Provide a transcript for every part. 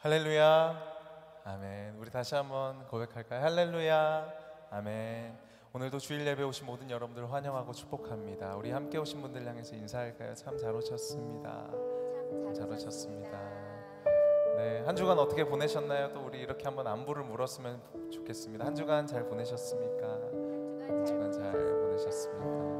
할렐루야, 아멘. 우리 다시 한번 고백할까요? 할렐루야, 아멘. 오늘도 주일 예배 오신 모든 여러분들 환영하고 축복합니다. 우리 함께 오신 분들 향해서 인사할까요? 참 잘 오셨습니다. 잘 오셨습니다. 네, 한 주간 어떻게 보내셨나요? 또 우리 이렇게 한번 안부를 물었으면 좋겠습니다. 한 주간 잘 보내셨습니까? 한 주간 잘 보내셨습니까?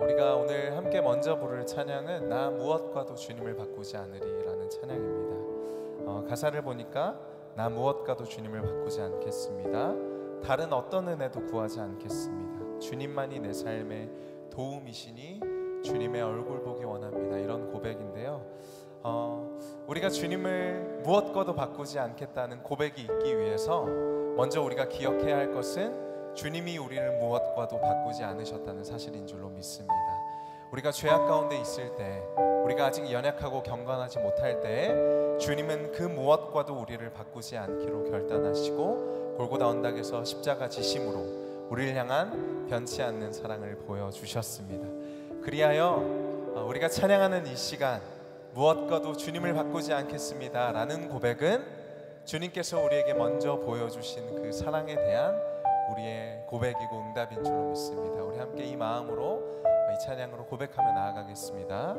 우리가 오늘 함께 먼저 부를 찬양은 나 무엇과도 주님을 바꾸지 않으리라는 찬양입니다. 가사를 보니까 나 무엇과도 주님을 바꾸지 않겠습니다. 다른 어떤 은혜도 구하지 않겠습니다. 주님만이 내 삶의 도움이시니 주님의 얼굴 보기 원합니다. 이런 고백인데요. 우리가 주님을 무엇과도 바꾸지 않겠다는 고백이 있기 위해서 먼저 우리가 기억해야 할 것은 주님이 우리를 무엇과도 바꾸지 않으셨다는 사실인 줄로 믿습니다. 우리가 죄악 가운데 있을 때, 우리가 아직 연약하고 경건하지 못할 때 주님은 그 무엇과도 우리를 바꾸지 않기로 결단하시고 골고다 언덕에서 십자가 지심으로 우리를 향한 변치 않는 사랑을 보여주셨습니다. 그리하여 우리가 찬양하는 이 시간, 무엇과도 주님을 바꾸지 않겠습니다 라는 고백은 주님께서 우리에게 먼저 보여주신 그 사랑에 대한 우리의 고백이고 응답인 줄로 믿습니다. 우리 함께 이 마음으로 이 찬양으로 고백하며 나아가겠습니다.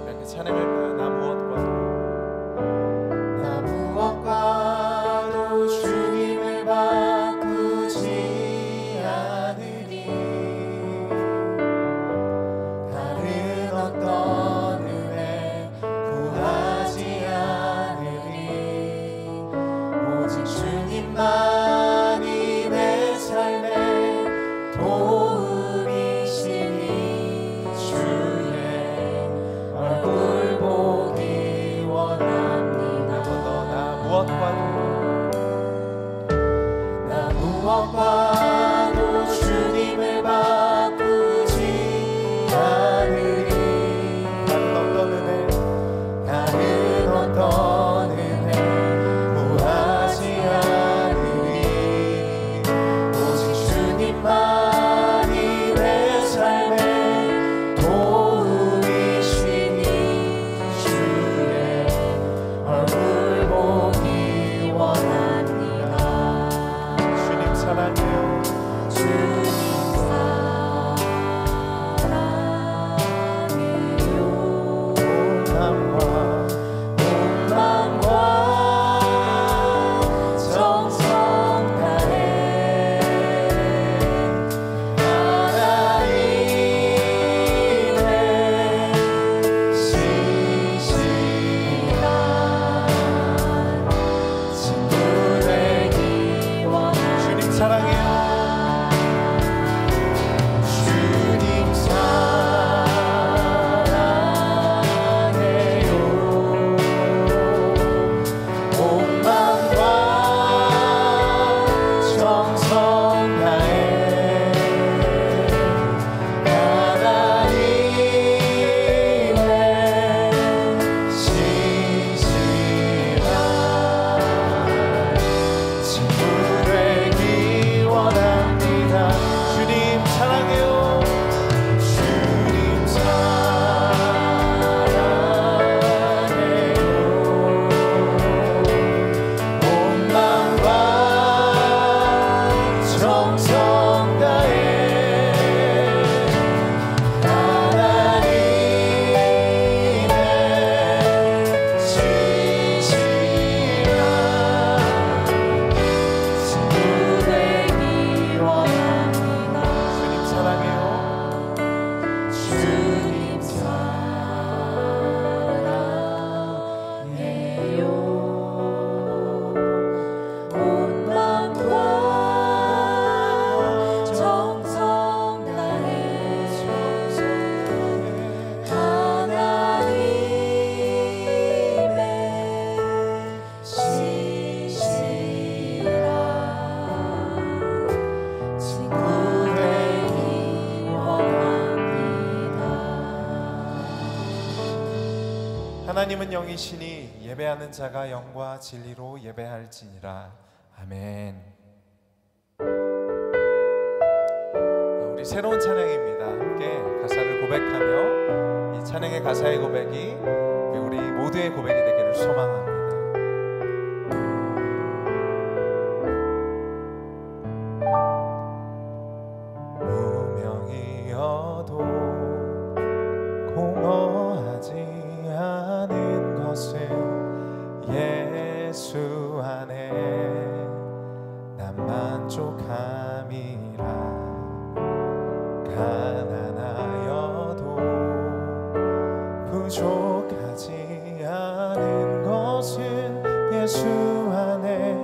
이렇게 찬양할까요? 나 무엇과도 주님을 바꾸지 않으리. 다른 어떤 은혜 하나님은 영이시니 예배하는 자가 영과 진리로 예배할지니라. 아멘. 우리 새로운 찬양입니다. 함께 가사를 고백하며 이 찬양의 가사의 고백이 우리 모두의 고백이 되기를 소망합니다. 무명이어도 공허하지 않은 것은 예수 안에 난 만족함이라. 가난하여도 부족하지 않은 것은 예수 안에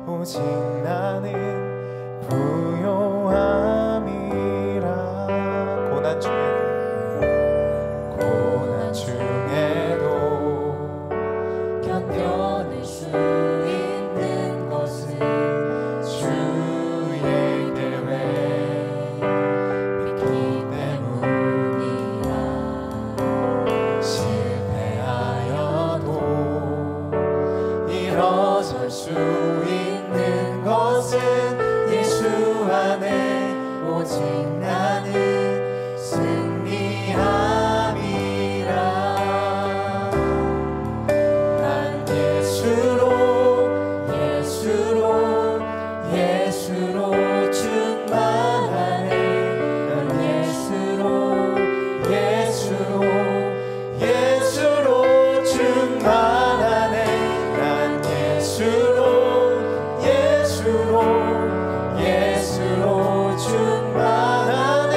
오직 나는 부요함이라. 고난 중에도 견뎌낼 수 있는 것은 주의 계획 믿기 때문이라. 실패하여도 일어설 수 있는 것은 예수 안에 오직 나는 승리함이라. 난 예수로 충만하네. 난 예수로 충만하네. 난 예수로 충만하네.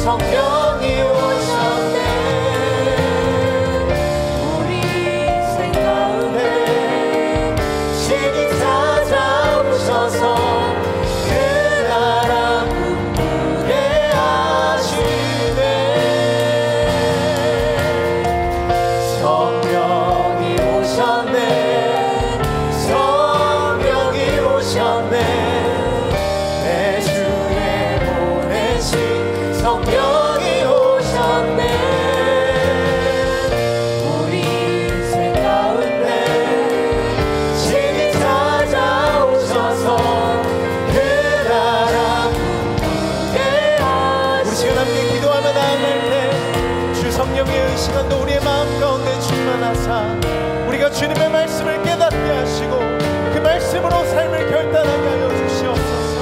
성령이 오셨네. 우리 인생 가운데 신이 찾아오셔서 그 나라 분부게 하시네. 성령이 오셨네. 성령이 오셨네. 내 주에 보내신 성령이 오셨네. 우리 인생 가운데 신이 찾아오셔서 그 나라 분부게 하시네. 우리 시간 함께 기도하며 나아갈 때 주 성령의 의식한도 우리의 마음 가운데 충만하사 우리가 주님의 말씀을 깨닫게 하시고 그 말씀으로 삶을 결단하게 하여 주시옵소서.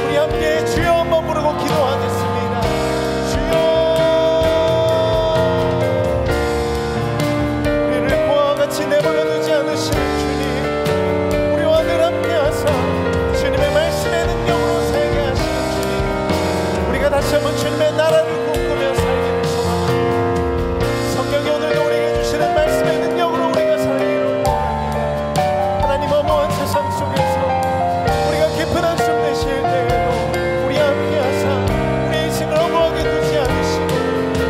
우리 함께 주여 한번 부르고 기도하겠습니다. 주여, 우리를 고아와 같이 내버려 두지 않으시는 주님, 우리와 늘 함께 하사 주님의 말씀의 능력으로 살게 하시는 주님, 우리가 다시 한번 주님의 나라를 꿈꾸며 살기를 소망합니다. 성령이 오늘도 우리에게 주시는 말씀의 능력으로 우리가 살기를 원합니다. 하나님, 어마어마한 세상 속에서 우리가 깊은 한숨 내쉴 때에도 우리 함께 하사 우리 인생을 허무하게 두지 않으시고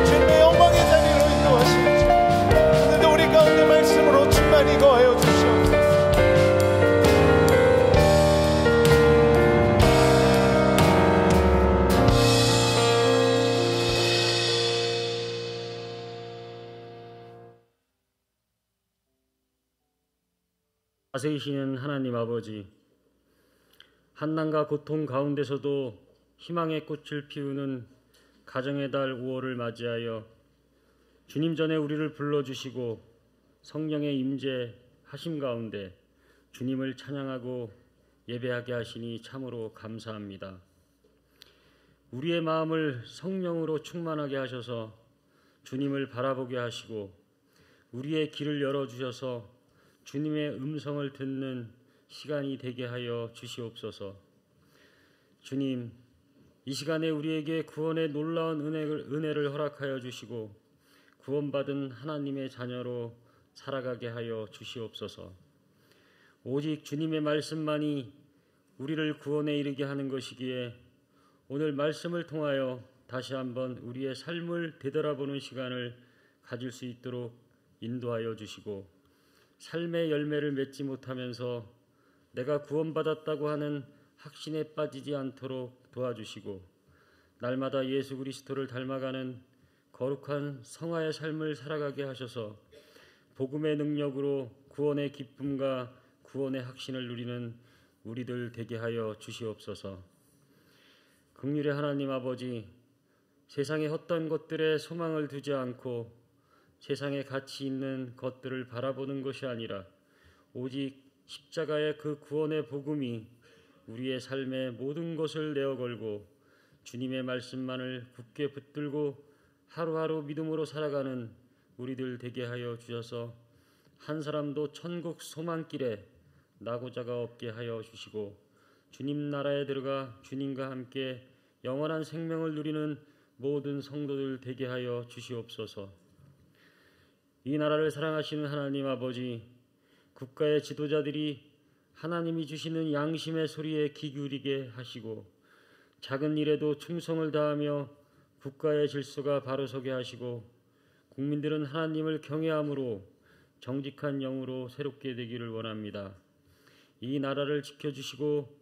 주님의 영광의 자리로 인도하시는 주님, 오늘도 우리 가운데 말씀으로 충만히 거하여 주시옵소서. 다스리시는 하나님 아버지, 한난과 고통 가운데서도 희망의 꽃을 피우는 가정의 달 5월을 맞이하여 주님 전에 우리를 불러주시고 성령의 임재하심 가운데 주님을 찬양하고 예배하게 하시니 참으로 감사합니다. 우리의 마음을 성령으로 충만하게 하셔서 주님을 바라보게 하시고 우리의 길을 열어주셔서 주님의 음성을 듣는 시간이 되게 하여 주시옵소서. 주님, 이 시간에 우리에게 구원의 놀라운 은혜를 허락하여 주시고 구원받은 하나님의 자녀로 살아가게 하여 주시옵소서. 오직 주님의 말씀만이 우리를 구원에 이르게 하는 것이기에 오늘 말씀을 통하여 다시 한번 우리의 삶을 되돌아보는 시간을 가질 수 있도록 인도하여 주시고 삶의 열매를 맺지 못하면서 내가 구원받았다고 하는 확신에 빠지지 않도록 도와주시고 날마다 예수 그리스도를 닮아가는 거룩한 성화의 삶을 살아가게 하셔서 복음의 능력으로 구원의 기쁨과 구원의 확신을 누리는 우리들 되게 하여 주시옵소서. 긍휼의 하나님 아버지, 세상의 헛된 것들에 소망을 두지 않고 세상에 가치 있는 것들을 바라보는 것이 아니라 오직 십자가의 그 구원의 복음이 우리의 삶의 모든 것을 내어 걸고 주님의 말씀만을 굳게 붙들고 하루하루 믿음으로 살아가는 우리들 되게 하여 주셔서 한 사람도 천국 소망길에 나고자가 없게 하여 주시고 주님 나라에 들어가 주님과 함께 영원한 생명을 누리는 모든 성도들 되게 하여 주시옵소서. 이 나라를 사랑하시는 하나님 아버지, 국가의 지도자들이 하나님이 주시는 양심의 소리에 귀 기울이게 하시고 작은 일에도 충성을 다하며 국가의 질서가 바로 서게 하시고 국민들은 하나님을 경외함으로 정직한 영으로 새롭게 되기를 원합니다. 이 나라를 지켜주시고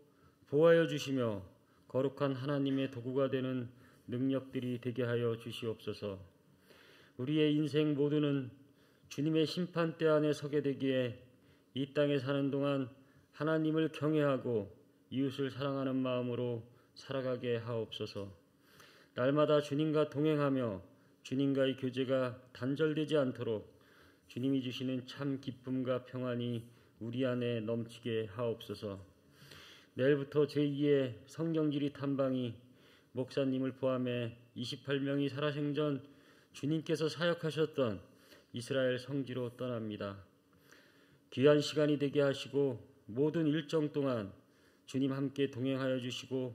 보호하여 주시며 거룩한 하나님의 도구가 되는 능력들이 되게 하여 주시옵소서. 우리의 인생 모두는 주님의 심판대 안에 서게 되기에 이 땅에 사는 동안 하나님을 경외하고 이웃을 사랑하는 마음으로 살아가게 하옵소서. 날마다 주님과 동행하며 주님과의 교제가 단절되지 않도록 주님이 주시는 참 기쁨과 평안이 우리 안에 넘치게 하옵소서. 내일부터 제2의 성경지리 탐방이 목사님을 포함해 28명이 살아생전 주님께서 사역하셨던 이스라엘 성지로 떠납니다. 귀한 시간이 되게 하시고 모든 일정 동안 주님 함께 동행하여 주시고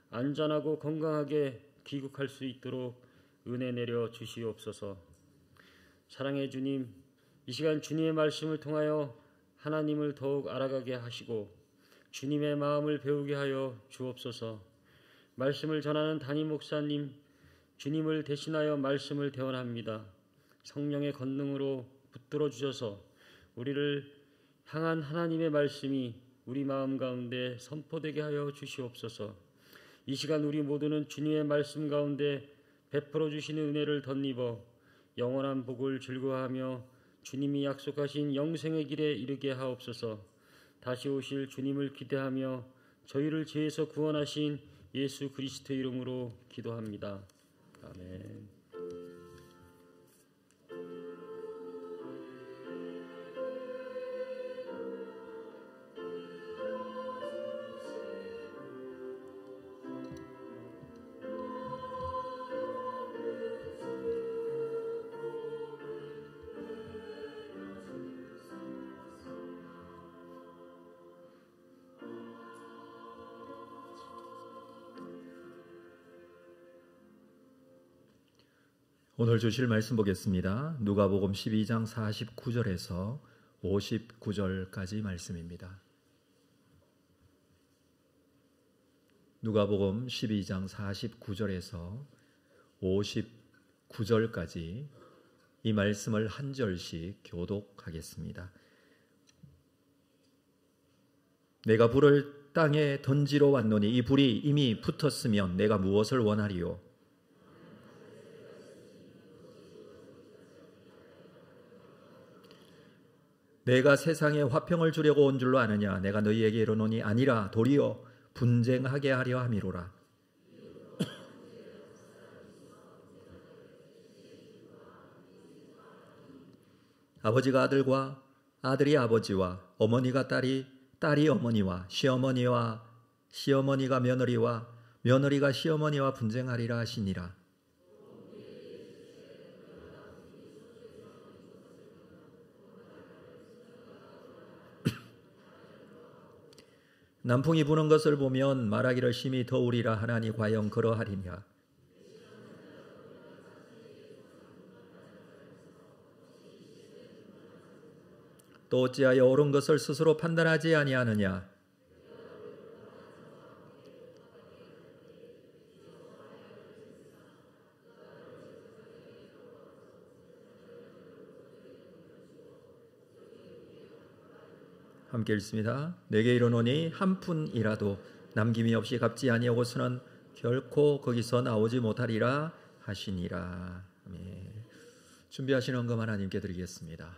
안전하고 건강하게 귀국할 수 있도록 은혜 내려 주시옵소서. 사랑의 주님, 이 시간 주님의 말씀을 통하여 하나님을 더욱 알아가게 하시고 주님의 마음을 배우게 하여 주옵소서. 말씀을 전하는 담임 목사님, 주님을 대신하여 말씀을 대언합니다. 성령의 권능으로 붙들어 주셔서 우리를 향한 하나님의 말씀이 우리 마음 가운데 선포되게 하여 주시옵소서. 이 시간 우리 모두는 주님의 말씀 가운데 베풀어 주시는 은혜를 덧입어 영원한 복을 즐거워하며 주님이 약속하신 영생의 길에 이르게 하옵소서. 다시 오실 주님을 기대하며 저희를 죄에서 구원하신 예수 그리스도의 이름으로 기도합니다. 아멘. 오늘 주실 말씀 보겠습니다. 누가복음 12장 49절에서 59절까지 말씀입니다. 누가복음 12장 49절에서 59절까지 이 말씀을 한 절씩 교독하겠습니다. 내가 불을 땅에 던지러 왔노니 이 불이 이미 붙었으면 내가 무엇을 원하리요? 내가 세상에 화평을 주려고 온 줄로 아느냐? 내가 너희에게 이르노니 아니라 도리어 분쟁하게 하려 함이로라. 아버지가 아들과 아들이 아버지와 어머니가 딸이 어머니와 시어머니가 며느리와 며느리가 시어머니와 분쟁하리라 하시니라. 남풍이 부는 것을 보면 말하기를 심히 더우리라 하나니 과연 그러하리냐? 또 어찌하여 옳은 것을 스스로 판단하지 아니하느냐? 함께 읽습니다. 내게 이르노니 한 푼이라도 남김이 없이 갚지 아니하고서는 결코 거기서 나오지 못하리라 하시니라. 아멘. 준비하시는 것 하나님께 드리겠습니다.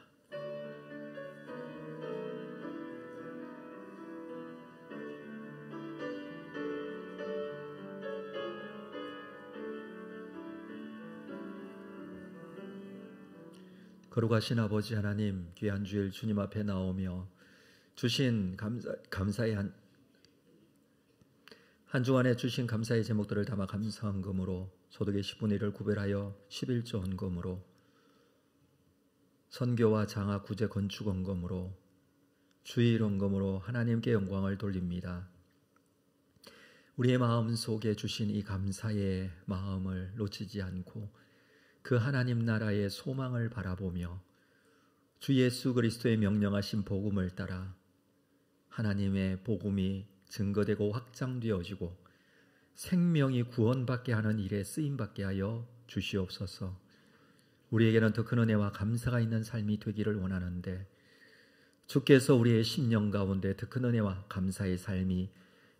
거룩하신 아버지 하나님, 귀한 주일 주님 앞에 나오며 주신 감사의 한 주간에 주신 감사의 제목들을 담아 감사헌금으로 소득의 10분의 1을 구별하여 11조 헌금으로 선교와 장학 구제 건축 헌금으로 주일 헌금으로 하나님께 영광을 돌립니다. 우리의 마음 속에 주신 이 감사의 마음을 놓치지 않고 그 하나님 나라의 소망을 바라보며 주 예수 그리스도의 명령하신 복음을 따라 하나님의 복음이 증거되고 확장되어지고 생명이 구원받게 하는 일에 쓰임받게 하여 주시옵소서. 우리에게는 더 큰 은혜와 감사가 있는 삶이 되기를 원하는데 주께서 우리의 심령 가운데 더 큰 은혜와 감사의 삶이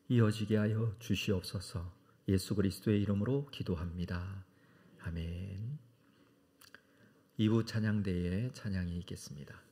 이어지게 하여 주시옵소서. 예수 그리스도의 이름으로 기도합니다. 아멘. 2부 찬양대에 찬양이 있겠습니다.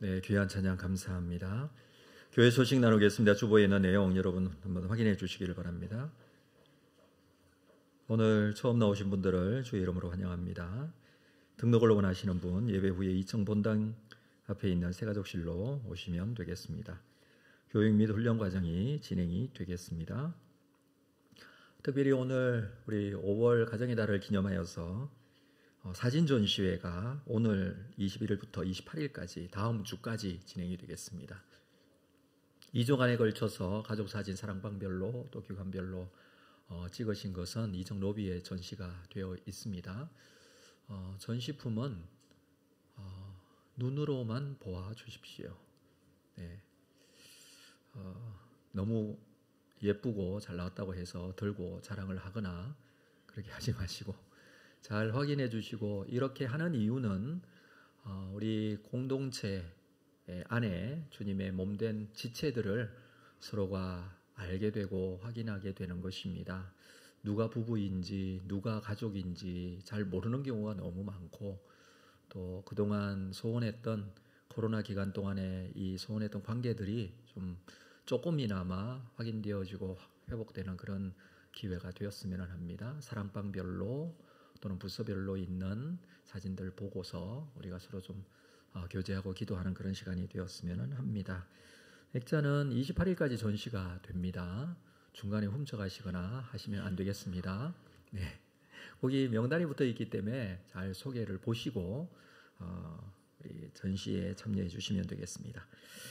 네, 귀한 찬양 감사합니다. 교회 소식 나누겠습니다. 주보에 있는 내용 여러분 한번 확인해 주시기를 바랍니다. 오늘 처음 나오신 분들을 주의 이름으로 환영합니다. 등록을 원하시는 분 예배 후에 2층 본당 앞에 있는 새가족실로 오시면 되겠습니다. 교육 및 훈련 과정이 진행이 되겠습니다. 특별히 오늘 우리 5월 가정의 달을 기념하여서 사진 전시회가 오늘 21일부터 28일까지 다음 주까지 진행이 되겠습니다. 2주간에 걸쳐서 가족 사진 사랑방별로 또 기관별로 찍으신 것은 이정 로비에 전시가 되어 있습니다. 전시품은 눈으로만 보아 주십시오. 네. 너무 예쁘고 잘 나왔다고 해서 들고 자랑을 하거나 그렇게 하지 마시고 잘 확인해 주시고, 이렇게 하는 이유는 우리 공동체 안에 주님의 몸된 지체들을 서로가 알게 되고 확인하게 되는 것입니다. 누가 부부인지 누가 가족인지 잘 모르는 경우가 너무 많고, 또 그동안 소원했던 코로나 기간 동안에 이 소원했던 관계들이 좀 조금이나마 확인되어지고 회복되는 그런 기회가 되었으면 합니다. 사랑방별로 또는 부서별로 있는 사진들 보고서 우리가 서로 좀 교제하고 기도하는 그런 시간이 되었으면 합니다. 액자는 28일까지 전시가 됩니다. 중간에 훔쳐가시거나 하시면 안 되겠습니다. 네. 거기 명단이 붙어 있기 때문에 잘 소개를 보시고 우리 전시에 참여해 주시면 되겠습니다.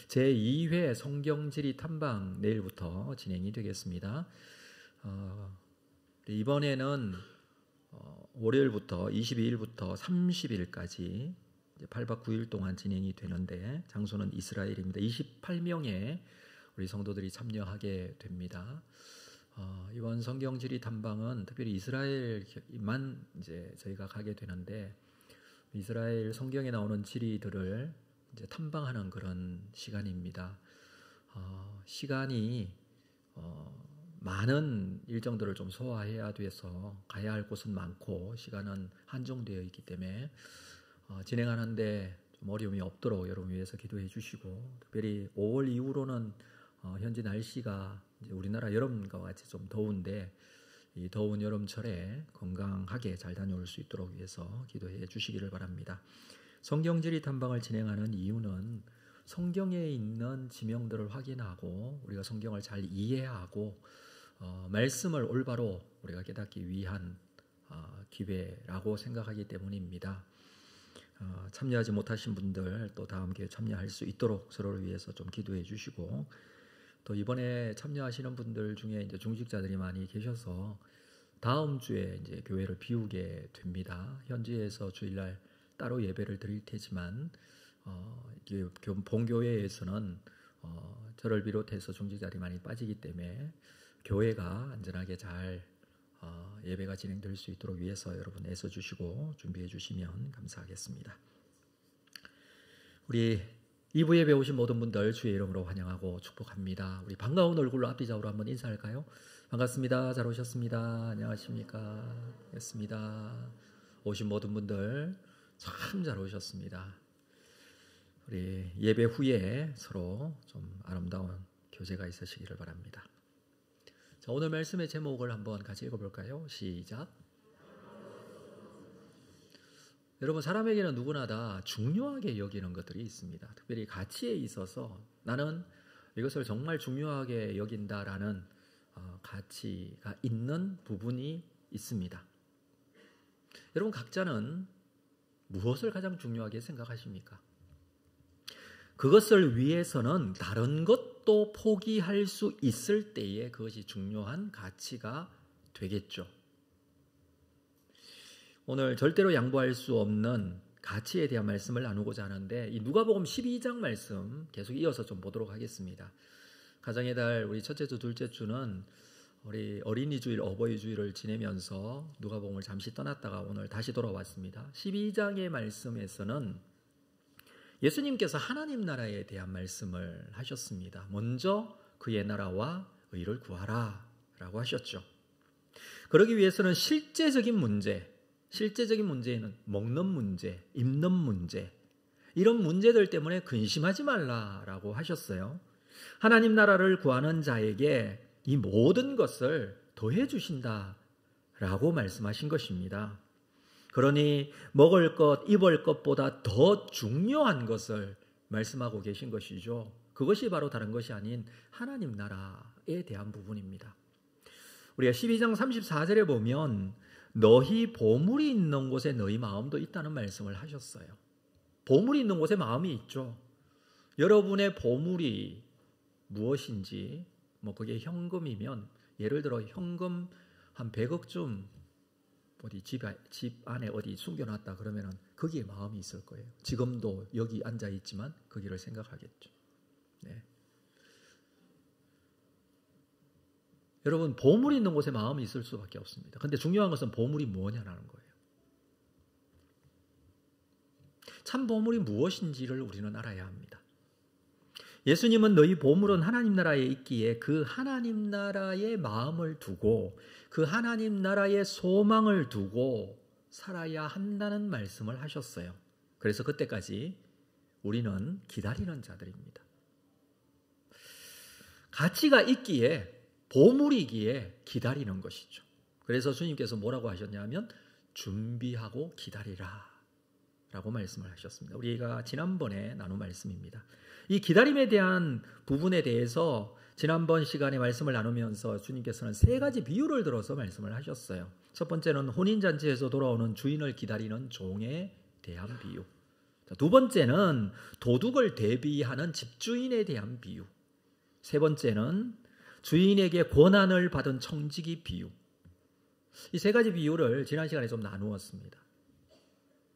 제2회 성경지리 탐방 내일부터 진행이 되겠습니다. 이번에는 월요일부터 22일부터 30일까지 8박 9일 동안 진행이 되는데, 장소는 이스라엘입니다. 28명의 우리 성도들이 참여하게 됩니다. 이번 성경지리 탐방은 특별히 이스라엘만 이제 저희가 가게 되는데, 이스라엘 성경에 나오는 지리들을 이제 탐방하는 그런 시간입니다. 시간이 많은 일정들을 좀 소화해야 돼서 가야 할 곳은 많고 시간은 한정되어 있기 때문에 진행하는데 좀 어려움이 없도록 여러분 위해서 기도해 주시고, 특별히 5월 이후로는 현재 날씨가 이제 우리나라 여름과 같이 좀 더운데, 이 더운 여름철에 건강하게 잘 다녀올 수 있도록 위해서 기도해 주시기를 바랍니다. 성경지리 탐방을 진행하는 이유는 성경에 있는 지명들을 확인하고 우리가 성경을 잘 이해하고 말씀을 올바로 우리가 깨닫기 위한 기회라고 생각하기 때문입니다. 참여하지 못하신 분들 또 다음 기회에 참여할 수 있도록 서로를 위해서 좀 기도해 주시고, 또 이번에 참여하시는 분들 중에 이제 중직자들이 많이 계셔서 다음 주에 이제 교회를 비우게 됩니다. 현지에서 주일날 따로 예배를 드릴 테지만 본교회에서는 저를 비롯해서 중직자들이 많이 빠지기 때문에 교회가 안전하게 잘 예배가 진행될 수 있도록 위해서 여러분 애써주시고 준비해 주시면 감사하겠습니다. 우리 2부 예배 오신 모든 분들 주의 이름으로 환영하고 축복합니다. 우리 반가운 얼굴로 앞뒤좌우로 한번 인사할까요? 반갑습니다. 잘 오셨습니다. 안녕하십니까? 반갑습니다. 오신 모든 분들 참 잘 오셨습니다. 우리 예배 후에 서로 좀 아름다운 교제가 있으시기를 바랍니다. 자, 오늘 말씀의 제목을 한번 같이 읽어볼까요? 시작. 여러분, 사람에게는 누구나 다 중요하게 여기는 것들이 있습니다. 특별히 가치에 있어서 나는 이것을 정말 중요하게 여긴다라는 가치가 있는 부분이 있습니다. 여러분, 각자는 무엇을 가장 중요하게 생각하십니까? 그것을 위해서는 다른 것도 포기할 수 있을 때에 그것이 중요한 가치가 되겠죠. 오늘 절대로 양보할 수 없는 가치에 대한 말씀을 나누고자 하는데, 이 누가복음 12장 말씀 계속 이어서 좀 보도록 하겠습니다. 가정의 달 우리 첫째 주, 둘째 주는 우리 어린이 주일, 어버이 주일을 지내면서 누가복음을 잠시 떠났다가 오늘 다시 돌아왔습니다. 12장의 말씀에서는 예수님께서 하나님 나라에 대한 말씀을 하셨습니다. 먼저 그의 나라와 의를 구하라 라고 하셨죠. 그러기 위해서는 실제적인 문제에는 먹는 문제, 입는 문제, 이런 문제들 때문에 근심하지 말라라고 하셨어요. 하나님 나라를 구하는 자에게 이 모든 것을 더해 주신다라고 말씀하신 것입니다. 그러니 먹을 것, 입을 것보다 더 중요한 것을 말씀하고 계신 것이죠. 그것이 바로 다른 것이 아닌 하나님 나라에 대한 부분입니다. 우리가 12장 34절에 보면 너희 보물이 있는 곳에 너희 마음도 있다는 말씀을 하셨어요. 보물이 있는 곳에 마음이 있죠. 여러분의 보물이 무엇인지, 그게 현금이면 예를 들어 현금 한 100억쯤 어디 집 안에 어디 숨겨놨다 그러면은 거기에 마음이 있을 거예요. 지금도 여기 앉아 있지만 거기를 생각하겠죠. 네. 여러분, 보물이 있는 곳에 마음이 있을 수밖에 없습니다. 근데 중요한 것은 보물이 뭐냐라는 거예요. 참 보물이 무엇인지를 우리는 알아야 합니다. 예수님은 너희 보물은 하나님 나라에 있기에 그 하나님 나라의 마음을 두고 그 하나님 나라의 소망을 두고 살아야 한다는 말씀을 하셨어요. 그래서 그때까지 우리는 기다리는 자들입니다. 가치가 있기에, 보물이기에 기다리는 것이죠. 그래서 주님께서 뭐라고 하셨냐면 준비하고 기다리라 라고 말씀을 하셨습니다. 우리가 지난번에 나눈 말씀입니다. 이 기다림에 대한 부분에 대해서 지난번 시간에 말씀을 나누면서 주님께서는 3가지 비유를 들어서 말씀을 하셨어요. 첫 번째는 혼인잔치에서 돌아오는 주인을 기다리는 종에 대한 비유. 두 번째는 도둑을 대비하는 집주인에 대한 비유. 세 번째는 주인에게 권한을 받은 청지기 비유. 이 3가지 비유를 지난 시간에 좀 나누었습니다.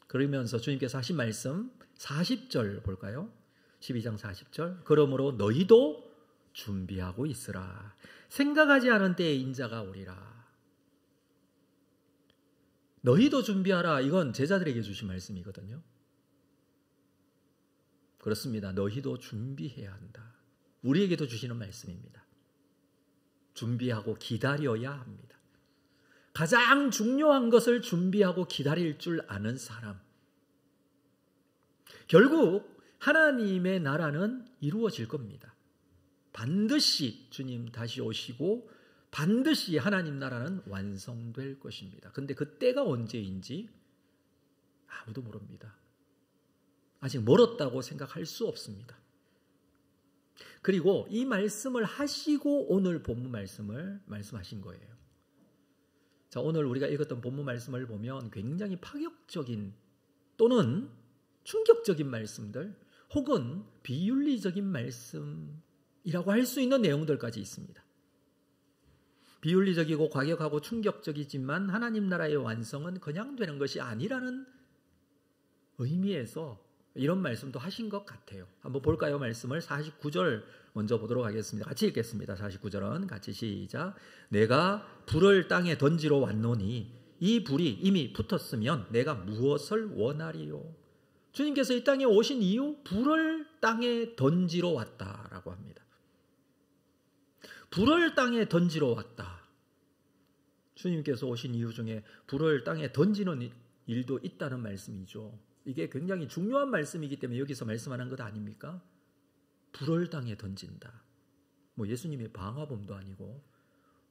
그러면서 주님께서 하신 말씀 40절 볼까요? 12장 40절. 그러므로 너희도 준비하고 있으라. 생각하지 않은 때에 인자가 오리라. 너희도 준비하라. 이건 제자들에게 주신 말씀이거든요. 그렇습니다. 너희도 준비해야 한다. 우리에게도 주시는 말씀입니다. 준비하고 기다려야 합니다. 가장 중요한 것을 준비하고 기다릴 줄 아는 사람. 결국 하나님의 나라는 이루어질 겁니다. 반드시 주님 다시 오시고 반드시 하나님 나라는 완성될 것입니다. 그런데 그 때가 언제인지 아무도 모릅니다. 아직 멀었다고 생각할 수 없습니다. 그리고 이 말씀을 하시고 오늘 본문 말씀을 말씀하신 거예요. 자, 오늘 우리가 읽었던 본문 말씀을 보면 굉장히 파격적인 또는 충격적인 말씀들 혹은 비윤리적인 말씀이라고 할 수 있는 내용들까지 있습니다. 비윤리적이고 과격하고 충격적이지만 하나님 나라의 완성은 그냥 되는 것이 아니라는 의미에서 이런 말씀도 하신 것 같아요. 한번 볼까요? 말씀을 49절 먼저 보도록 하겠습니다. 같이 읽겠습니다. 49절은 같이 시작. 내가 불을 땅에 던지러 왔노니 이 불이 이미 붙었으면 내가 무엇을 원하리요? 주님께서 이 땅에 오신 이유 불을 땅에 던지러 왔다라고 합니다. 불을 땅에 던지러 왔다. 주님께서 오신 이유 중에 불을 땅에 던지는 일도 있다는 말씀이죠. 이게 굉장히 중요한 말씀이기 때문에 여기서 말씀하는 것 아닙니까? 불을 땅에 던진다. 예수님의 방화범도 아니고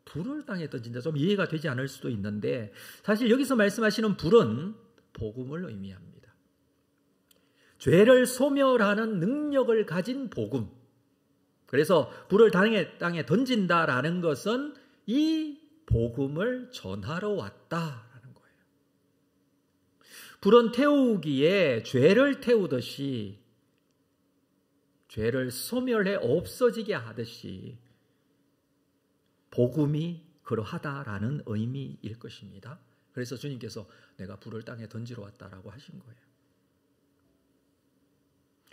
불을 땅에 던진다. 좀 이해가 되지 않을 수도 있는데 사실 여기서 말씀하시는 불은 복음을 의미합니다. 죄를 소멸하는 능력을 가진 복음. 그래서 불을 땅에 던진다라는 것은 이 복음을 전하러 왔다라는 거예요. 불은 태우기에 죄를 태우듯이 죄를 소멸해 없어지게 하듯이 복음이 그러하다라는 의미일 것입니다. 그래서 주님께서 내가 불을 땅에 던지러 왔다라고 하신 거예요.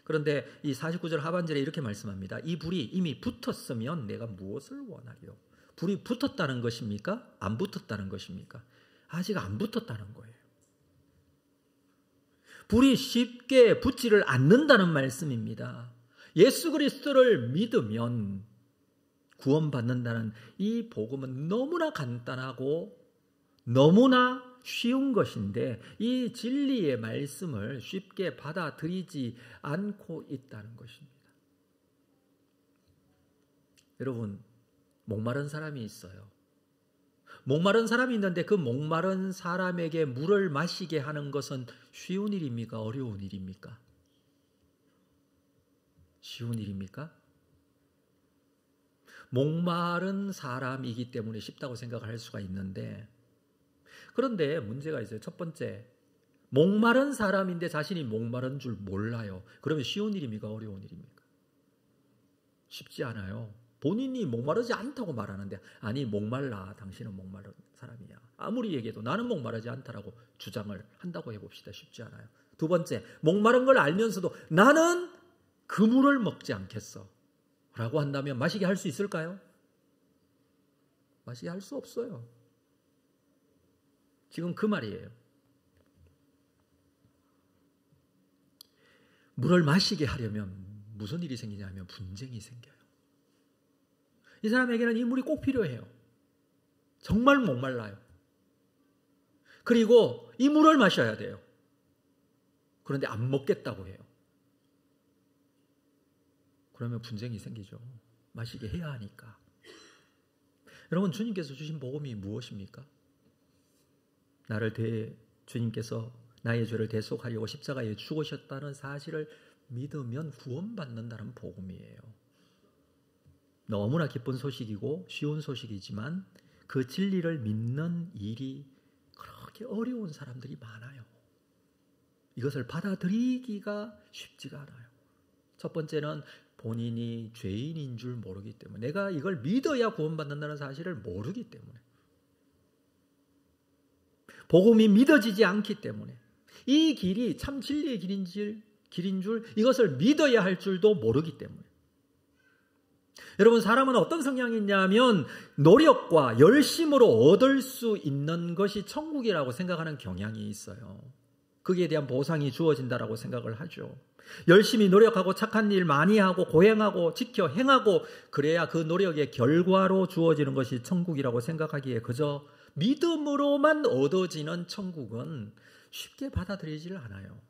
그런데 이 49절 하반절에 이렇게 말씀합니다. 이 불이 이미 붙었으면 내가 무엇을 원하리요? 불이 붙었다는 것입니까? 안 붙었다는 것입니까? 아직 안 붙었다는 거예요. 불이 쉽게 붙지를 않는다는 말씀입니다. 예수 그리스도를 믿으면 구원받는다는 이 복음은 너무나 간단하고 너무나 쉬운 것인데 이 진리의 말씀을 쉽게 받아들이지 않고 있다는 것입니다. 여러분, 목마른 사람이 있어요. 목마른 사람이 있는데 그 목마른 사람에게 물을 마시게 하는 것은 쉬운 일입니까? 어려운 일입니까? 쉬운 일입니까? 목마른 사람이기 때문에 쉽다고 생각할 수가 있는데, 그런데 문제가 있어요. 첫 번째, 목마른 사람인데 자신이 목마른 줄 몰라요. 그러면 쉬운 일입니까? 어려운 일입니까? 쉽지 않아요. 본인이 목마르지 않다고 말하는데, 아니 목말라, 당신은 목마른 사람이야. 아무리 얘기해도 나는 목마르지 않다라고 주장을 한다고 해봅시다. 쉽지 않아요. 두 번째, 목마른 걸 알면서도 나는 그 물을 먹지 않겠어 라고 한다면 마시게 할 수 있을까요? 마시게 할 수 없어요. 지금 그 말이에요. 물을 마시게 하려면 무슨 일이 생기냐면 분쟁이 생겨요. 이 사람에게는 이 물이 꼭 필요해요. 정말 목말라요. 그리고 이 물을 마셔야 돼요. 그런데 안 먹겠다고 해요. 그러면 분쟁이 생기죠. 마시게 해야 하니까. 여러분, 주님께서 주신 복음이 무엇입니까? 주님께서 나의 죄를 대속하려고 십자가에 죽으셨다는 사실을 믿으면 구원받는다는 복음이에요. 너무나 기쁜 소식이고 쉬운 소식이지만 그 진리를 믿는 일이 그렇게 어려운 사람들이 많아요. 이것을 받아들이기가 쉽지가 않아요. 첫 번째는 본인이 죄인인 줄 모르기 때문에, 내가 이걸 믿어야 구원받는다는 사실을 모르기 때문에, 복음이 믿어지지 않기 때문에, 이 길이 참 진리의 길인 줄 이것을 믿어야 할 줄도 모르기 때문에. 여러분, 사람은 어떤 성향이 있냐면 노력과 열심으로 얻을 수 있는 것이 천국이라고 생각하는 경향이 있어요. 거기에 대한 보상이 주어진다라고 생각을 하죠. 열심히 노력하고 착한 일 많이 하고 고행하고 지켜 행하고 그래야 그 노력의 결과로 주어지는 것이 천국이라고 생각하기에 그저 믿음으로만 얻어지는 천국은 쉽게 받아들이지를 않아요.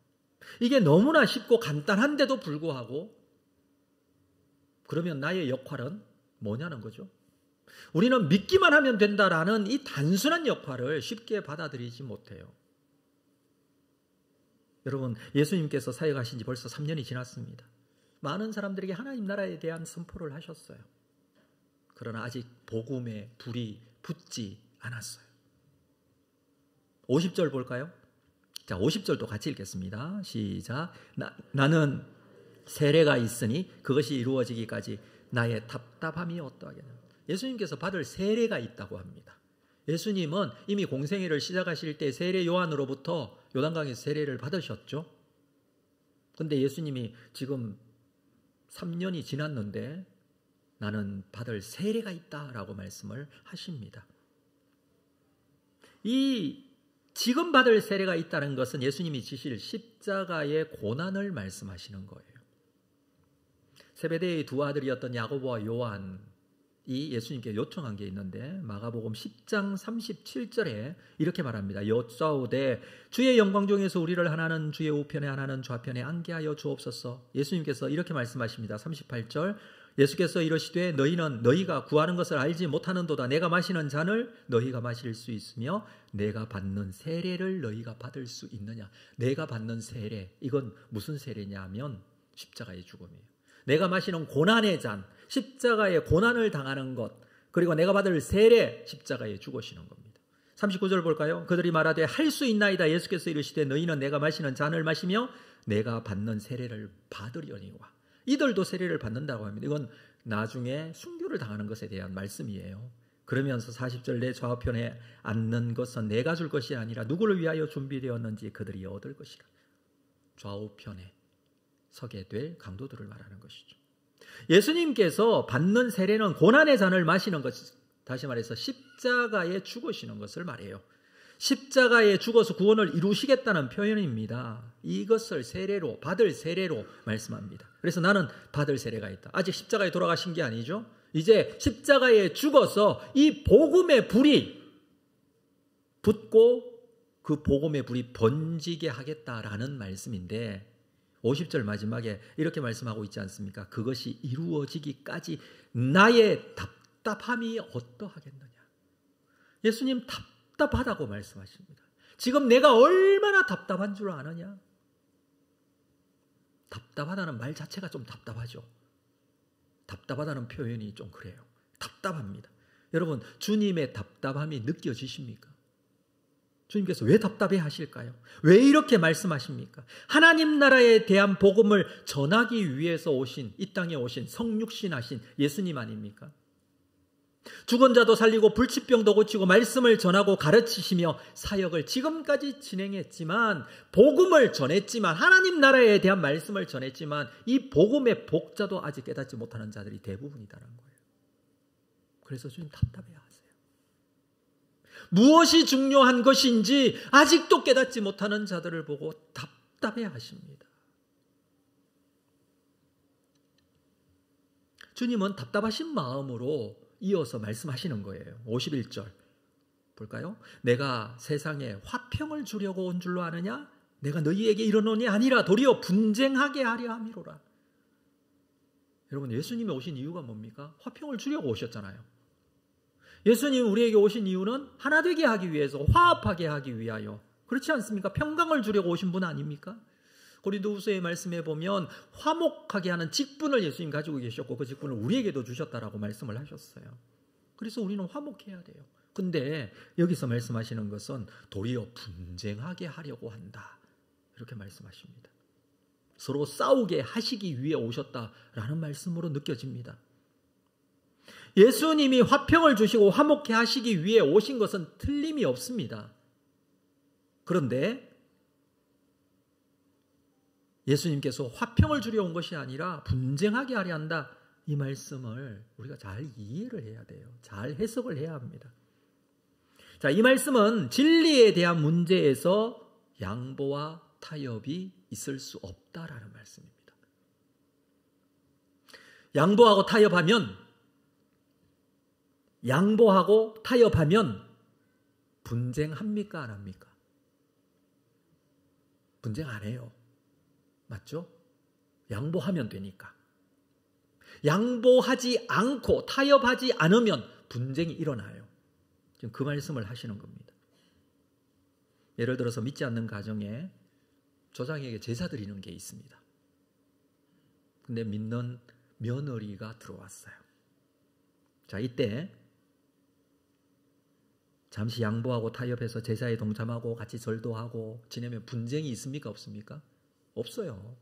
이게 너무나 쉽고 간단한데도 불구하고 그러면 나의 역할은 뭐냐는 거죠. 우리는 믿기만 하면 된다라는 이 단순한 역할을 쉽게 받아들이지 못해요. 여러분, 예수님께서 사역하신 지 벌써 3년이 지났습니다. 많은 사람들에게 하나님 나라에 대한 선포를 하셨어요. 그러나 아직 복음의 불이 붙지 않았어요. 50절 볼까요? 자, 50절도 같이 읽겠습니다. 시작. 나는 세례가 있으니 그것이 이루어지기까지 나의 답답함이 어떠하겠느냐. 예수님께서 받을 세례가 있다고 합니다. 예수님은 이미 공생애를 시작하실 때 세례 요한으로부터 요단강에서 세례를 받으셨죠. 그런데 예수님이 지금 3년이 지났는데 나는 받을 세례가 있다라고 말씀을 하십니다. 이 지금 받을 세례가 있다는 것은 예수님이 지실 십자가의 고난을 말씀하시는 거예요. 세베대의 두 아들이었던 야고보와 요한이 예수님께 요청한 게 있는데 마가복음 10장 37절에 이렇게 말합니다. 여짜오되 주의 영광 중에서 우리를 하나는 주의 우편에 하나는 좌편에 앉게 하여 주옵소서. 예수님께서 이렇게 말씀하십니다. 38절 예수께서 이르시되 너희는 너희가 구하는 것을 알지 못하는도다. 내가 마시는 잔을 너희가 마실 수 있으며 내가 받는 세례를 너희가 받을 수 있느냐. 내가 받는 세례, 이건 무슨 세례냐 하면 십자가의 죽음이에요. 내가 마시는 고난의 잔, 십자가의 고난을 당하는 것, 그리고 내가 받을 세례, 십자가에 죽으시는 겁니다. 39절 볼까요? 그들이 말하되 할 수 있나이다. 예수께서 이르시되 너희는 내가 마시는 잔을 마시며 내가 받는 세례를 받으려니와. 이들도 세례를 받는다고 합니다. 이건 나중에 순교를 당하는 것에 대한 말씀이에요. 그러면서 40절 내 좌우편에 앉는 것은 내가 줄 것이 아니라 누구를 위하여 준비되었는지 그들이 얻을 것이라. 좌우편에 서게 될 강도들을 말하는 것이죠. 예수님께서 받는 세례는 고난의 잔을 마시는 것, 다시 말해서 십자가에 죽으시는 것을 말해요. 십자가에 죽어서 구원을 이루시겠다는 표현입니다. 이것을 세례로, 받을 세례로 말씀합니다. 그래서 나는 받을 세례가 있다. 아직 십자가에 돌아가신 게 아니죠. 이제 십자가에 죽어서 이 복음의 불이 붙고 그 복음의 불이 번지게 하겠다라는 말씀인데 50절 마지막에 이렇게 말씀하고 있지 않습니까? 그것이 이루어지기까지 나의 답답함이 어떠하겠느냐. 예수님 답답하다고 말씀하십니다. 지금 내가 얼마나 답답한 줄 아느냐? 답답하다는 말 자체가 좀 답답하죠. 답답하다는 표현이 좀 그래요. 답답합니다. 여러분, 주님의 답답함이 느껴지십니까? 주님께서 왜 답답해 하실까요? 왜 이렇게 말씀하십니까? 하나님 나라에 대한 복음을 전하기 위해서 오신, 이 땅에 오신 성육신하신 예수님 아닙니까? 죽은 자도 살리고 불치병도 고치고 말씀을 전하고 가르치시며 사역을 지금까지 진행했지만, 복음을 전했지만, 하나님 나라에 대한 말씀을 전했지만 이 복음의 복자도 아직 깨닫지 못하는 자들이 대부분이라는 거예요. 그래서 주님 답답해하세요. 무엇이 중요한 것인지 아직도 깨닫지 못하는 자들을 보고 답답해하십니다. 주님은 답답하신 마음으로 이어서 말씀하시는 거예요. 51절 볼까요? 내가 세상에 화평을 주려고 온 줄로 아느냐? 내가 너희에게 이르노니 아니라 도리어 분쟁하게 하려 함이로라. 여러분, 예수님이 오신 이유가 뭡니까? 화평을 주려고 오셨잖아요. 예수님 우리에게 오신 이유는 하나 되게 하기 위해서, 화합하게 하기 위하여, 그렇지 않습니까? 평강을 주려고 오신 분 아닙니까? 고린도후서의 말씀에 보면 화목하게 하는 직분을 예수님 가지고 계셨고 그 직분을 우리에게도 주셨다라고 말씀을 하셨어요. 그래서 우리는 화목해야 돼요. 근데 여기서 말씀하시는 것은 도리어 분쟁하게 하려고 한다, 이렇게 말씀하십니다. 서로 싸우게 하시기 위해 오셨다라는 말씀으로 느껴집니다. 예수님이 화평을 주시고 화목해 하시기 위해 오신 것은 틀림이 없습니다. 그런데 예수님께서 화평을 주려 온 것이 아니라 분쟁하게 하려 한다, 이 말씀을 우리가 잘 이해를 해야 돼요. 잘 해석을 해야 합니다. 자, 이 말씀은 진리에 대한 문제에서 양보와 타협이 있을 수 없다라는 말씀입니다. 양보하고 타협하면 분쟁합니까? 안 합니까? 분쟁 안 해요. 맞죠? 양보하면 되니까. 양보하지 않고 타협하지 않으면 분쟁이 일어나요. 지금 그 말씀을 하시는 겁니다. 예를 들어서 믿지 않는 가정에 조상에게 제사 드리는 게 있습니다. 근데 믿는 며느리가 들어왔어요. 자, 이때 잠시 양보하고 타협해서 제사에 동참하고 같이 절도 하고 지내면 분쟁이 있습니까? 없습니까? 없어요.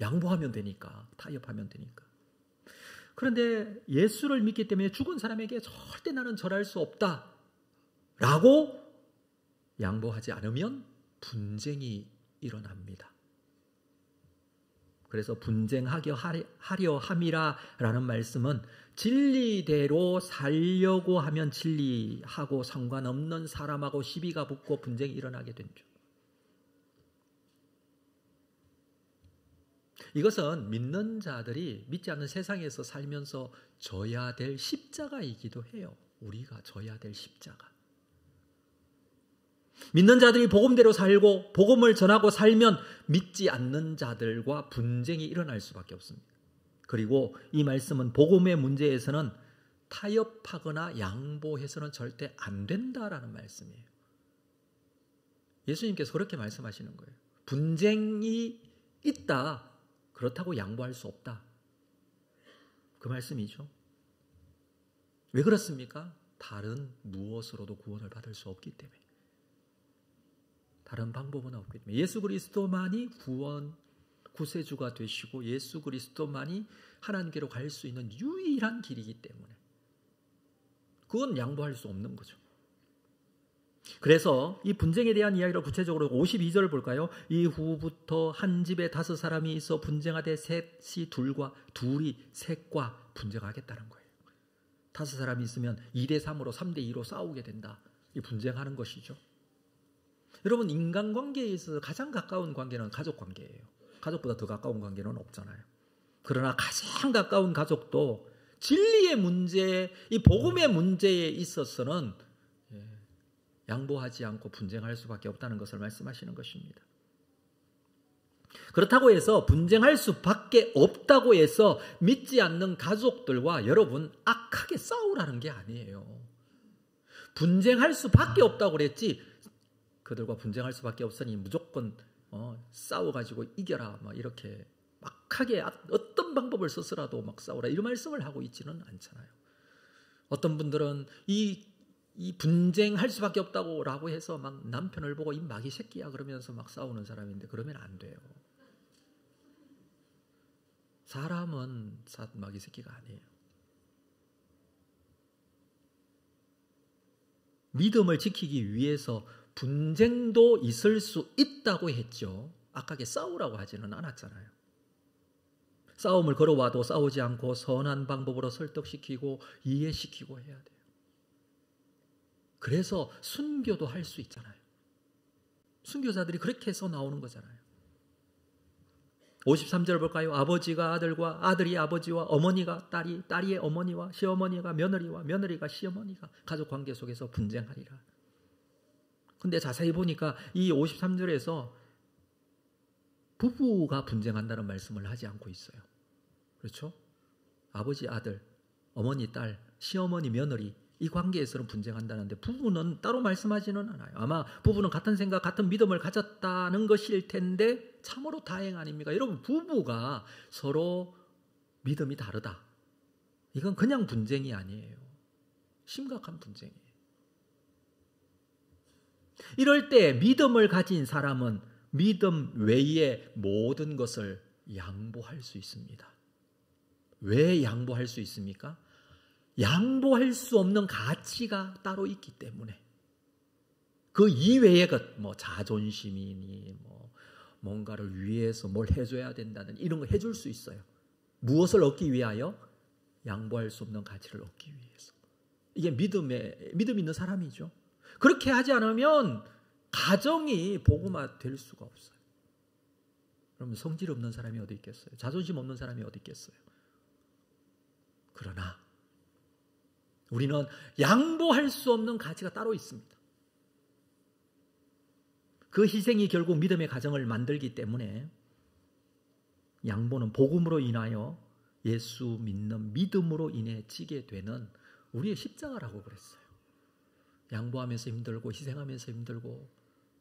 양보하면 되니까, 타협하면 되니까. 그런데 예수를 믿기 때문에 죽은 사람에게 절대 나는 절할 수 없다 라고 양보하지 않으면 분쟁이 일어납니다. 그래서 분쟁하게 하려 함이라 라는 말씀은 진리대로 살려고 하면 진리하고 상관없는 사람하고 시비가 붙고 분쟁이 일어나게 되죠. 이것은 믿는 자들이 믿지 않는 세상에서 살면서 져야 될 십자가이기도 해요. 우리가 져야 될 십자가. 믿는 자들이 복음대로 살고 복음을 전하고 살면 믿지 않는 자들과 분쟁이 일어날 수밖에 없습니다. 그리고 이 말씀은 복음의 문제에서는 타협하거나 양보해서는 절대 안 된다라는 말씀이에요. 예수님께서 그렇게 말씀하시는 거예요. 분쟁이 있다, 그렇다고 양보할 수 없다, 그 말씀이죠. 왜 그렇습니까? 다른 무엇으로도 구원을 받을 수 없기 때문에. 다른 방법은 없기 때문에. 예수 그리스도만이 구세주가 되시고 예수 그리스도만이 하나님께로 갈 수 있는 유일한 길이기 때문에 그건 양보할 수 없는 거죠. 그래서 이 분쟁에 대한 이야기를 구체적으로 52절 볼까요? 이후부터 한 집에 5사람이 있어 분쟁하되 셋이 둘이 셋과 분쟁하겠다는 거예요. 5사람이 있으면 2대3으로 3대2로 싸우게 된다. 이 분쟁하는 것이죠. 여러분, 인간관계에 있어서 가장 가까운 관계는 가족관계예요. 가족보다 더 가까운 관계는 없잖아요. 그러나 가장 가까운 가족도 진리의 문제, 이 복음의 문제에 있어서는 양보하지 않고 분쟁할 수밖에 없다는 것을 말씀하시는 것입니다. 그렇다고 해서 분쟁할 수밖에 없다고 해서 믿지 않는 가족들과 여러분 악하게 싸우라는 게 아니에요. 분쟁할 수밖에 없다고 그랬지 그들과 분쟁할 수밖에 없으니 무조건 싸워가지고 이겨라 막 이렇게 막하게 어떤 방법을 써서라도 막 싸우라 이런 말씀을 하고 있지는 않잖아요. 어떤 분들은 이 분쟁할 수밖에 없다고 라고 해서 막 남편을 보고 이 마귀 새끼야 그러면서 막 싸우는 사람인데 그러면 안 돼요. 사람은 마귀 새끼가 아니에요. 믿음을 지키기 위해서 분쟁도 있을 수 있다고 했죠. 악하게 싸우라고 하지는 않았잖아요. 싸움을 걸어와도 싸우지 않고 선한 방법으로 설득시키고 이해시키고 해야 돼요. 그래서 순교도 할 수 있잖아요. 순교자들이 그렇게 해서 나오는 거잖아요. 53절 볼까요? 아버지가 아들과 아들이 아버지와 어머니가 딸이 딸이 어머니와 시어머니가 며느리와 며느리가 시어머니가 가족 관계 속에서 분쟁하리라. 근데 자세히 보니까 이 53절에서 부부가 분쟁한다는 말씀을 하지 않고 있어요. 그렇죠? 아버지 아들, 어머니 딸, 시어머니 며느리 이 관계에서는 분쟁한다는데 부부는 따로 말씀하지는 않아요. 아마 부부는 같은 생각, 같은 믿음을 가졌다는 것일 텐데 참으로 다행 아닙니까? 여러분 부부가 서로 믿음이 다르다. 이건 그냥 분쟁이 아니에요. 심각한 분쟁이에요. 이럴 때 믿음을 가진 사람은 믿음 외에 모든 것을 양보할 수 있습니다. 왜 양보할 수 있습니까? 양보할 수 없는 가치가 따로 있기 때문에 그 이외의 것, 뭐 자존심이니 뭐 뭔가를 위해서 뭘 해줘야 된다는 이런 거 해줄 수 있어요. 무엇을 얻기 위하여? 양보할 수 없는 가치를 얻기 위해서. 이게 믿음 있는 사람이죠. 그렇게 하지 않으면 가정이 복음화 될 수가 없어요. 그러면 성질 없는 사람이 어디 있겠어요? 자존심 없는 사람이 어디 있겠어요? 그러나 우리는 양보할 수 없는 가치가 따로 있습니다. 그 희생이 결국 믿음의 가정을 만들기 때문에 양보는 복음으로 인하여 예수 믿는 믿음으로 인해 지게 되는 우리의 십자가라고 그랬어요. 양보하면서 힘들고 희생하면서 힘들고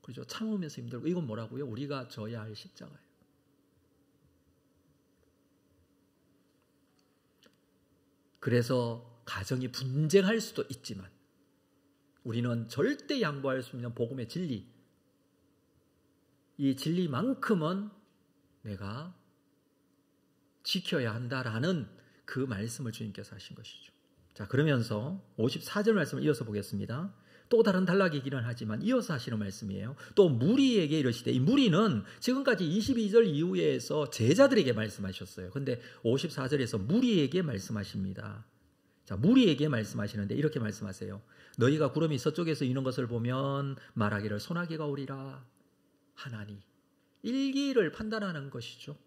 그렇죠? 참으면서 힘들고 이건 뭐라고요? 우리가 져야 할 십자가예요. 그래서 가정이 분쟁할 수도 있지만 우리는 절대 양보할 수 없는 복음의 진리, 이 진리만큼은 내가 지켜야 한다라는 그 말씀을 주님께서 하신 것이죠. 자, 그러면서 54절 말씀을 이어서 보겠습니다. 또 다른 단락이기는 하지만 이어서 하시는 말씀이에요. 또 무리에게 이르시되, 이 무리는 지금까지 22절 이후에서 제자들에게 말씀하셨어요. 그런데 54절에서 무리에게 말씀하십니다. 자, 무리에게 말씀하시는데 이렇게 말씀하세요. 너희가 구름이 서쪽에서 이는 것을 보면 말하기를 소나기가 오리라 하나니. 일기를 판단하는 것이죠.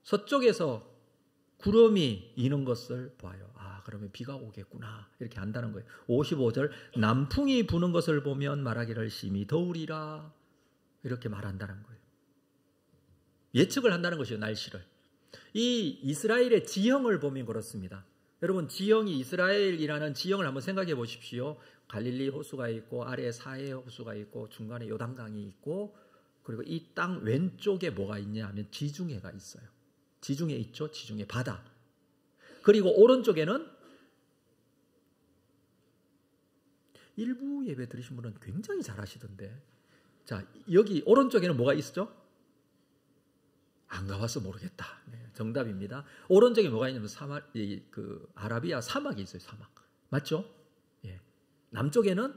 서쪽에서 구름이 이는 것을 봐요. 아, 그러면 비가 오겠구나. 이렇게 안다는 거예요. 55절 남풍이 부는 것을 보면 말하기를 심히 더우리라. 이렇게 말한다는 거예요. 예측을 한다는 것이에요. 날씨를. 이 이스라엘의 지형을 보면 그렇습니다. 여러분 지형이 이스라엘이라는 지형을 한번 생각해 보십시오. 갈릴리 호수가 있고 아래에 사해 호수가 있고 중간에 요단강이 있고 그리고 이 땅 왼쪽에 뭐가 있냐 하면 지중해가 있어요. 지중해 있죠. 지중해 바다. 그리고 오른쪽에는 일부 예배 들으신 분은 굉장히 잘하시던데. 자, 여기 오른쪽에는 뭐가 있죠? 안 가봐서 모르겠다. 네, 정답입니다. 오른쪽에 뭐가 있냐면 아라비아 사막이 있어요. 사막. 맞죠? 예. 남쪽에는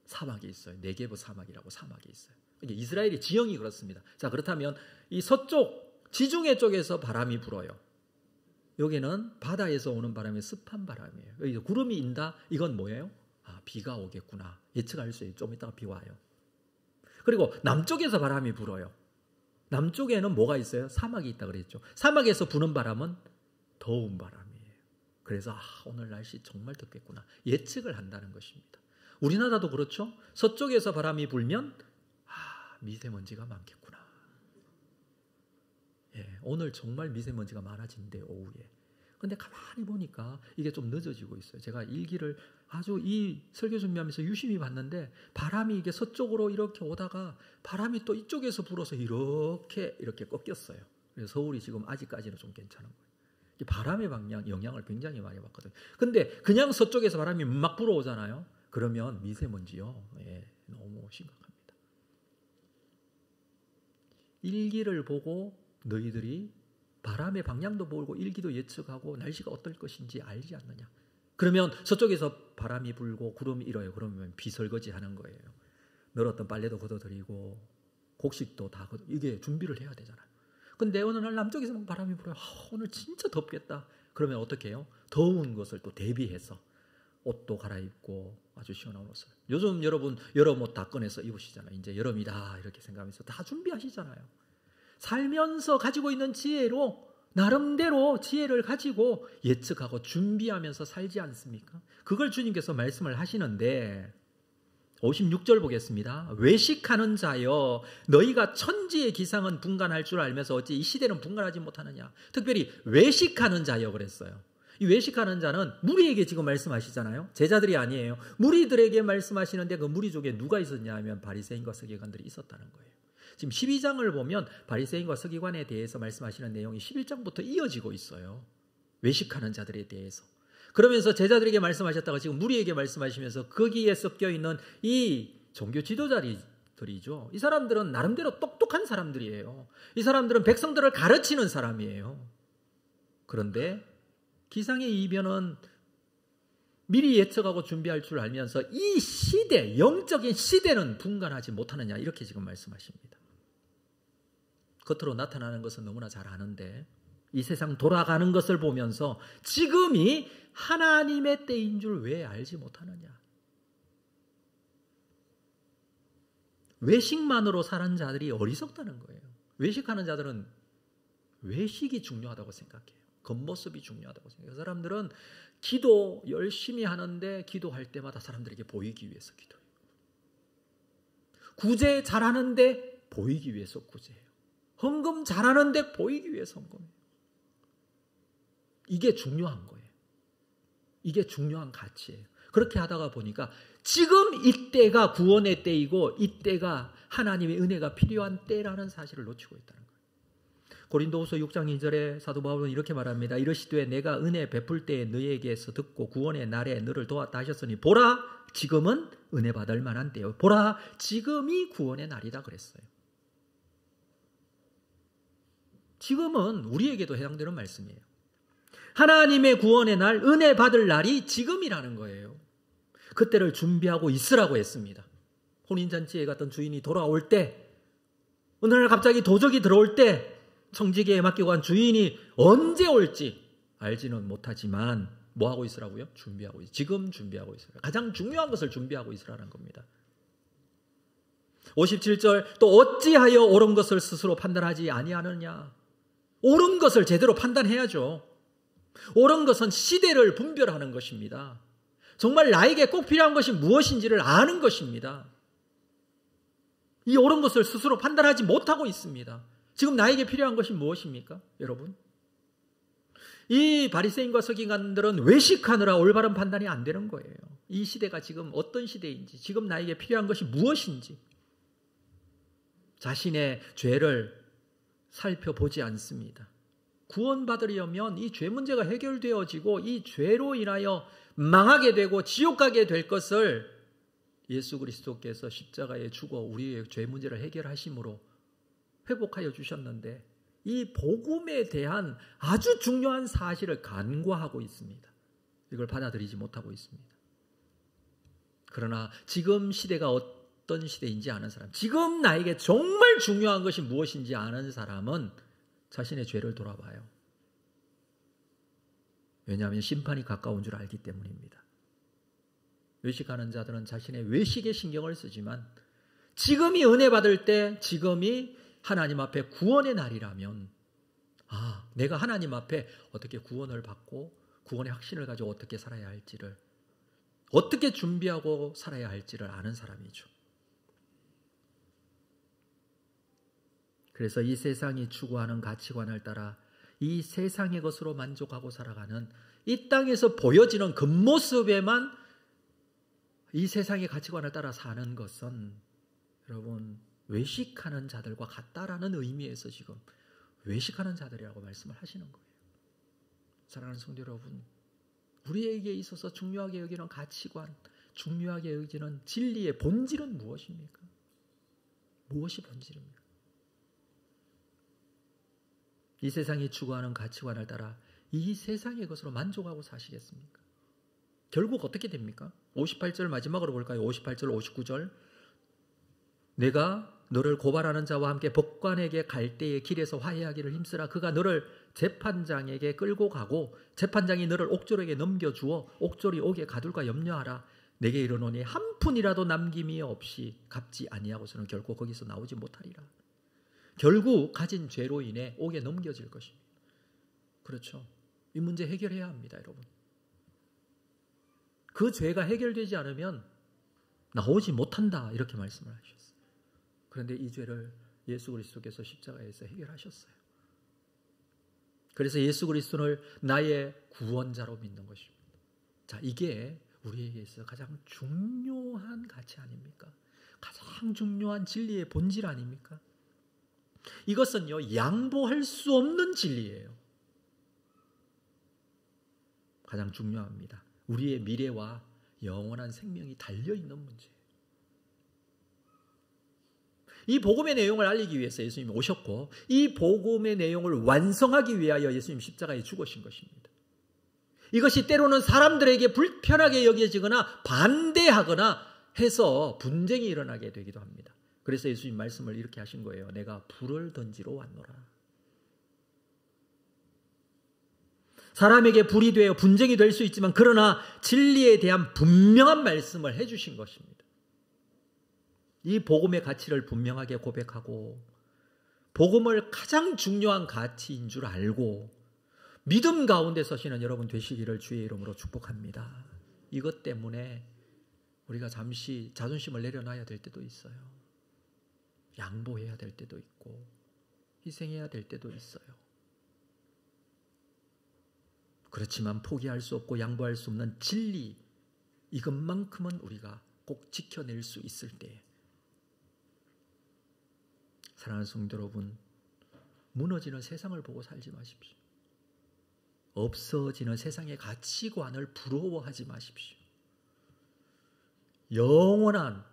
사막이 있어요. 네게브 사막이라고 사막이 있어요. 이게 이스라엘의 지형이 그렇습니다. 자, 그렇다면 이 서쪽 지중해 쪽에서 바람이 불어요. 여기는 바다에서 오는 바람이 습한 바람이에요. 여기 구름이 인다. 이건 뭐예요? 아, 비가 오겠구나. 예측할 수 있어요. 좀 이따가 비 와요. 그리고 남쪽에서 바람이 불어요. 남쪽에는 뭐가 있어요? 사막이 있다 그랬죠. 사막에서 부는 바람은 더운 바람이에요. 그래서 오늘 날씨 정말 덥겠구나. 예측을 한다는 것입니다. 우리나라도 그렇죠. 서쪽에서 바람이 불면 미세먼지가 많겠구나. 예, 오늘 정말 미세먼지가 많아진대, 오후에. 근데 가만히 보니까 이게 좀 늦어지고 있어요. 제가 일기를 아주 이 설교 준비하면서 유심히 봤는데 바람이 이게 서쪽으로 이렇게 오다가 바람이 또 이쪽에서 불어서 이렇게 꺾였어요. 그래서 서울이 지금 아직까지는 좀 괜찮은 거예요. 이 바람의 방향, 영향을 굉장히 많이 받거든요. 근데 그냥 서쪽에서 바람이 막 불어오잖아요. 그러면 미세먼지요. 예, 너무 심각합니다. 일기를 보고 너희들이 바람의 방향도 보고 일기도 예측하고 날씨가 어떨 것인지 알지 않느냐. 그러면 서쪽에서 바람이 불고 구름이 일어요. 그러면 비 설거지 하는 거예요. 늘었던 빨래도 걷어들이고 곡식도 다 이게 준비를 해야 되잖아요. 근데 어느 날 남쪽에서 막 바람이 불어요. 오늘 진짜 덥겠다. 그러면 어떻게 해요? 더운 것을 또 대비해서 옷도 갈아입고 아주 시원한 옷을. 요즘 여러분 여름 옷 다 꺼내서 입으시잖아요. 이제 여름이다 이렇게 생각하면서 다 준비하시잖아요. 살면서 가지고 있는 지혜로 나름대로 지혜를 가지고 예측하고 준비하면서 살지 않습니까? 그걸 주님께서 말씀을 하시는데 56절 보겠습니다. 외식하는 자여 너희가 천지의 기상은 분간할 줄 알면서 어찌 이 시대는 분간하지 못하느냐. 특별히 외식하는 자여 그랬어요. 이 외식하는 자는 무리에게 지금 말씀하시잖아요. 제자들이 아니에요. 무리들에게 말씀하시는데 그 무리 중에 누가 있었냐 하면 바리새인과 서기관들이 있었다는 거예요. 지금 12장을 보면 바리새인과 서기관에 대해서 말씀하시는 내용이 11장부터 이어지고 있어요. 외식하는 자들에 대해서. 그러면서 제자들에게 말씀하셨다가 지금 무리에게 말씀하시면서 거기에 섞여 있는 이 종교 지도자들이죠. 이 사람들은 나름대로 똑똑한 사람들이에요. 이 사람들은 백성들을 가르치는 사람이에요. 그런데 기상의 이변은 미리 예측하고 준비할 줄 알면서 이 시대, 영적인 시대는 분간하지 못하느냐 이렇게 지금 말씀하십니다. 겉으로 나타나는 것은 너무나 잘 아는데 이 세상 돌아가는 것을 보면서 지금이 하나님의 때인 줄 왜 알지 못하느냐. 외식만으로 사는 자들이 어리석다는 거예요. 외식하는 자들은 외식이 중요하다고 생각해요. 겉모습이 중요하다고 생각해요. 사람들은 기도 열심히 하는데 기도할 때마다 사람들에게 보이기 위해서 기도해요. 구제 잘하는데 보이기 위해서 구제해요. 헌금 잘하는데 보이기 위해서 헌금해요. 이게 중요한 거예요. 이게 중요한 가치예요. 그렇게 하다가 보니까 지금 이때가 구원의 때이고 이때가 하나님의 은혜가 필요한 때라는 사실을 놓치고 있다는 거예요. 고린도후서 6장 2절에 사도 바울은 이렇게 말합니다. 이러시되 내가 은혜 베풀 때에 너희에게서 듣고 구원의 날에 너를 도왔다 하셨으니 보라 지금은 은혜 받을 만한 때요. 보라 지금이 구원의 날이다 그랬어요. 지금은 우리에게도 해당되는 말씀이에요. 하나님의 구원의 날, 은혜 받을 날이 지금이라는 거예요. 그때를 준비하고 있으라고 했습니다. 혼인잔치에 갔던 주인이 돌아올 때, 어느 날 갑자기 도적이 들어올 때 청지기에 맡기고 간 주인이 언제 올지 알지는 못하지만 뭐 하고 있으라고요? 준비하고 있어요. 지금 준비하고 있어요. 가장 중요한 것을 준비하고 있으라는 겁니다. 57절 또 어찌하여 옳은 것을 스스로 판단하지 아니하느냐. 옳은 것을 제대로 판단해야죠. 옳은 것은 시대를 분별하는 것입니다. 정말 나에게 꼭 필요한 것이 무엇인지를 아는 것입니다. 이 옳은 것을 스스로 판단하지 못하고 있습니다. 지금 나에게 필요한 것이 무엇입니까? 여러분, 이 바리새인과 서기관들은 외식하느라 올바른 판단이 안 되는 거예요. 이 시대가 지금 어떤 시대인지, 지금 나에게 필요한 것이 무엇인지 자신의 죄를 살펴보지 않습니다. 구원받으려면 이 죄 문제가 해결되어지고 이 죄로 인하여 망하게 되고 지옥 가게 될 것을 예수 그리스도께서 십자가에 죽어 우리의 죄 문제를 해결하심으로 회복하여 주셨는데 이 복음에 대한 아주 중요한 사실을 간과하고 있습니다. 이걸 받아들이지 못하고 있습니다. 그러나 지금 시대가 어떤 시대인지 아는 사람, 지금 나에게 정말 중요한 것이 무엇인지 아는 사람은 자신의 죄를 돌아봐요. 왜냐하면 심판이 가까운 줄 알기 때문입니다. 외식하는 자들은 자신의 외식에 신경을 쓰지만 지금이 은혜 받을 때, 지금이 하나님 앞에 구원의 날이라면 내가 하나님 앞에 어떻게 구원을 받고 구원의 확신을 가지고 어떻게 살아야 할지를 어떻게 준비하고 살아야 할지를 아는 사람이죠. 그래서 이 세상이 추구하는 가치관을 따라 이 세상의 것으로 만족하고 살아가는 이 땅에서 보여지는 겉모습에만 이 세상의 가치관을 따라 사는 것은 여러분 외식하는 자들과 같다라는 의미에서 지금 외식하는 자들이라고 말씀을 하시는 거예요. 사랑하는 성도 여러분, 우리에게 있어서 중요하게 여기는 가치관, 중요하게 여기는 진리의 본질은 무엇입니까? 무엇이 본질입니까? 이 세상이 추구하는 가치관을 따라 이 세상의 것으로 만족하고 사시겠습니까? 결국 어떻게 됩니까? 58절 마지막으로 볼까요? 58절, 59절. 내가 너를 고발하는 자와 함께 법관에게 갈 때에 길에서 화해하기를 힘쓰라. 그가 너를 재판장에게 끌고 가고 재판장이 너를 옥졸에게 넘겨주어 옥졸이 옥에 가둘까 염려하라. 내게 이르노니 한 푼이라도 남김이 없이 갚지 아니하고서는 결코 거기서 나오지 못하리라. 결국 가진 죄로 인해 옥에 넘겨질 것입니다. 그렇죠. 이 문제 해결해야 합니다, 여러분. 그 죄가 해결되지 않으면 나오지 못한다 이렇게 말씀을 하셨어요. 그런데 이 죄를 예수 그리스도께서 십자가에서 해결하셨어요. 그래서 예수 그리스도를 나의 구원자로 믿는 것입니다. 자, 이게 우리에게 있어 가장 중요한 가치 아닙니까? 가장 중요한 진리의 본질 아닙니까? 이것은요, 양보할 수 없는 진리예요. 가장 중요합니다. 우리의 미래와 영원한 생명이 달려있는 문제예요. 이 복음의 내용을 알리기 위해서 예수님이 오셨고 이 복음의 내용을 완성하기 위하여 예수님 십자가에 죽으신 것입니다. 이것이 때로는 사람들에게 불편하게 여겨지거나 반대하거나 해서 분쟁이 일어나게 되기도 합니다. 그래서 예수님 말씀을 이렇게 하신 거예요. 내가 불을 던지러 왔노라. 사람에게 불이 되어 분쟁이 될 수 있지만 그러나 진리에 대한 분명한 말씀을 해주신 것입니다. 이 복음의 가치를 분명하게 고백하고 복음을 가장 중요한 가치인 줄 알고 믿음 가운데 서시는 여러분 되시기를 주의 이름으로 축복합니다. 이것 때문에 우리가 잠시 자존심을 내려놔야 될 때도 있어요. 양보해야 될 때도 있고 희생해야 될 때도 있어요. 그렇지만 포기할 수 없고 양보할 수 없는 진리, 이것만큼은 우리가 꼭 지켜낼 수 있을 때, 사랑하는 성도 여러분, 무너지는 세상을 보고 살지 마십시오. 없어지는 세상의 가치관을 부러워하지 마십시오. 영원한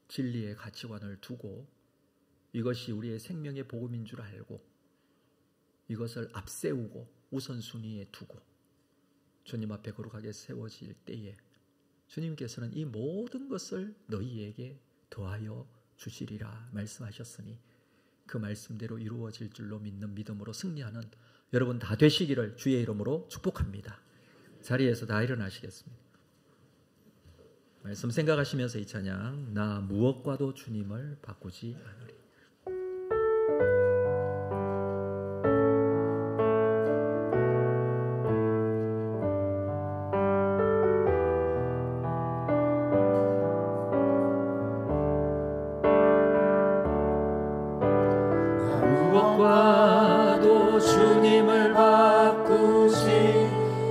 진리의 가치관을 두고 이것이 우리의 생명의 복음인 줄 알고 이것을 앞세우고 우선순위에 두고 주님 앞에 거룩하게 세워질 때에 주님께서는 이 모든 것을 너희에게 더하여 주시리라 말씀하셨으니 그 말씀대로 이루어질 줄로 믿는 믿음으로 승리하는 여러분 다 되시기를 주의 이름으로 축복합니다. 자리에서 다 일어나시겠습니다. 말씀 생각하시면서 이 찬양, 나 무엇과도 주님을 바꾸지 않으리. 무엇과도 주님을 바꾸지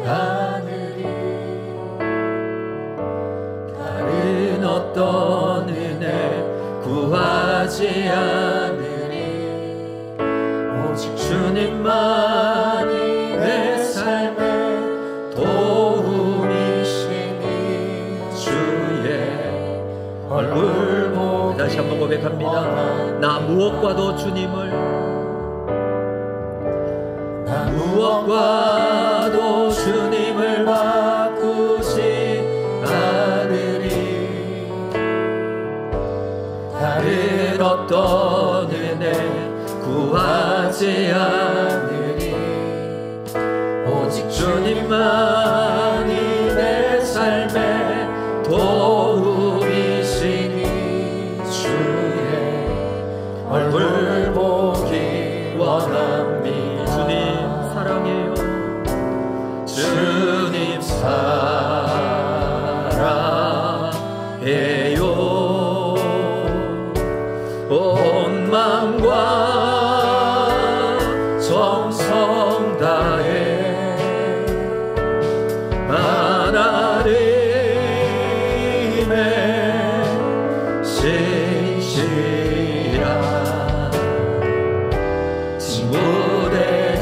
않으리. 다른 어떤 은혜 구하지 않으리. 오직 주님만이 내 삶의 도움이시니 주의 얼굴 보기. 다시 한번 고백합니다. 나 무엇과도 주님을, 무엇과도 주님을 바꾸지 않으리. 다른 어떤 은혜 구하지 않으리. 오직 주님만이 내 삶의 도움이시니 주의 얼굴 보기 원합니다. 사랑해요. 주님 사랑